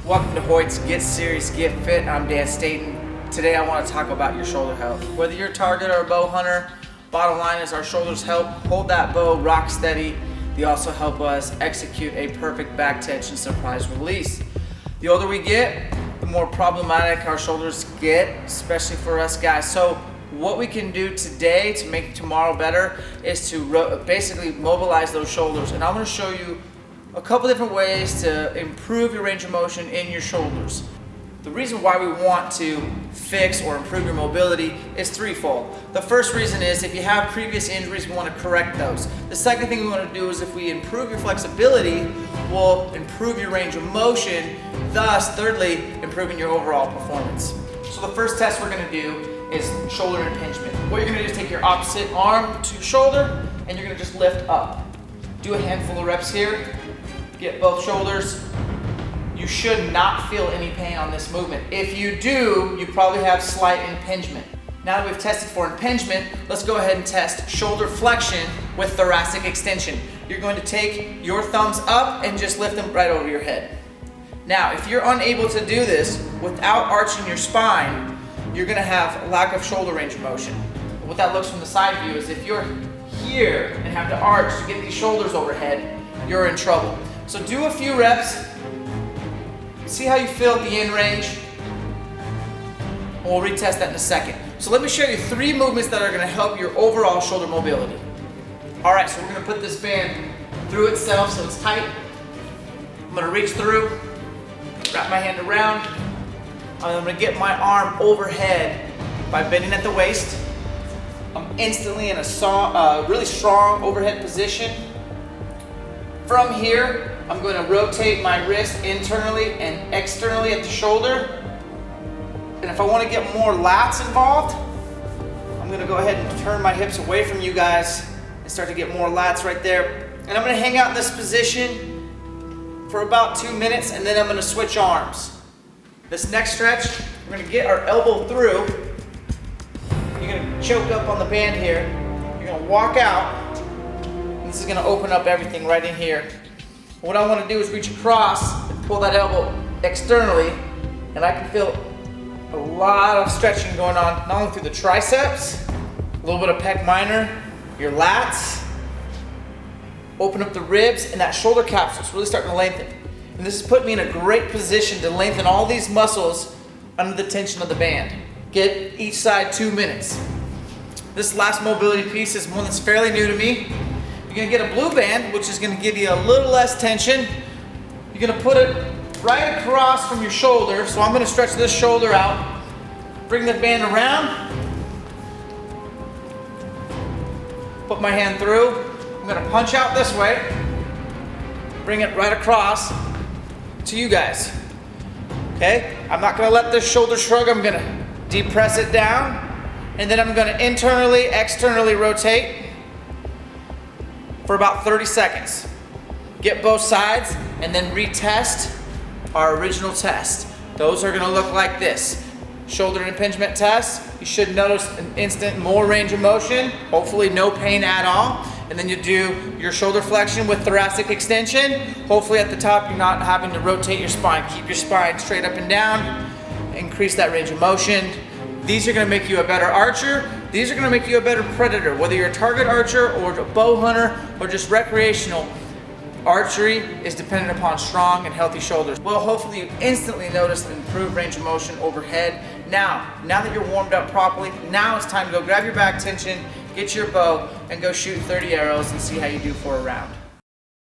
Welcome to Hoyt's Get Serious, Get Fit. I'm Dan Staten. Today I want to talk about your shoulder health. Whether you're a target or a bow hunter, bottom line is our shoulders help hold that bow rock steady. They also help us execute a perfect back tension surprise release. The older we get, the more problematic our shoulders get, especially for us guys. So what we can do today to make tomorrow better is to basically mobilize those shoulders. And I'm going to show you a couple different ways to improve your range of motion in your shoulders. The reason why we want to fix or improve your mobility is threefold. The first reason is if you have previous injuries, we want to correct those. The second thing we want to do is if we improve your flexibility, we'll improve your range of motion, thus thirdly, improving your overall performance. So the first test we're going to do is shoulder impingement. What you're going to do is take your opposite arm to shoulder and you're going to just lift up. Do a handful of reps here. Get both shoulders. You should not feel any pain on this movement. If you do, you probably have slight impingement. Now that we've tested for impingement, let's go ahead and test shoulder flexion with thoracic extension. You're going to take your thumbs up and just lift them right over your head. Now, if you're unable to do this without arching your spine, you're gonna have a lack of shoulder range of motion. What that looks from the side view is if you're here and have to arch to get these shoulders overhead, you're in trouble. So do a few reps, see how you feel at the end range, and we'll retest that in a second. So let me show you 3 movements that are gonna help your overall shoulder mobility. All right, so we're gonna put this band through itself so it's tight. I'm gonna reach through, wrap my hand around, and I'm gonna get my arm overhead by bending at the waist. I'm instantly in a really strong overhead position. From here, I'm going to rotate my wrist internally and externally at the shoulder. And if I want to get more lats involved, I'm going to go ahead and turn my hips away from you guys and start to get more lats right there. And I'm going to hang out in this position for about 2 minutes and then I'm going to switch arms. This next stretch, we're going to get our elbow through. You're going to choke up on the band here. You're going to walk out. This is going to open up everything right in here. What I want to do is reach across and pull that elbow externally, and I can feel a lot of stretching going on, not only through the triceps, a little bit of pec minor, your lats, open up the ribs, and that shoulder capsule is really starting to lengthen. And this has put me in a great position to lengthen all these muscles under the tension of the band. Get each side 2 minutes. This last mobility piece is one that's fairly new to me. You're gonna get a blue band, which is gonna give you a little less tension. You're gonna put it right across from your shoulder. So I'm gonna stretch this shoulder out, bring the band around, put my hand through. I'm gonna punch out this way, bring it right across to you guys. Okay? I'm not gonna let this shoulder shrug. I'm gonna depress it down, and then I'm gonna internally, externally rotate for about 30 seconds. Get both sides and then retest our original test. Those are gonna look like this. Shoulder impingement test, you should notice an instant more range of motion, hopefully no pain at all. And then you do your shoulder flexion with thoracic extension. Hopefully at the top you're not having to rotate your spine. Keep your spine straight up and down, increase that range of motion. These are gonna make you a better archer. These are gonna make you a better predator. Whether you're a target archer or a bow hunter or just recreational, archery is dependent upon strong and healthy shoulders. Well, hopefully you instantly notice an improved range of motion overhead. Now that you're warmed up properly, now it's time to go grab your back tension, get your bow, and go shoot 30 arrows and see how you do for a round.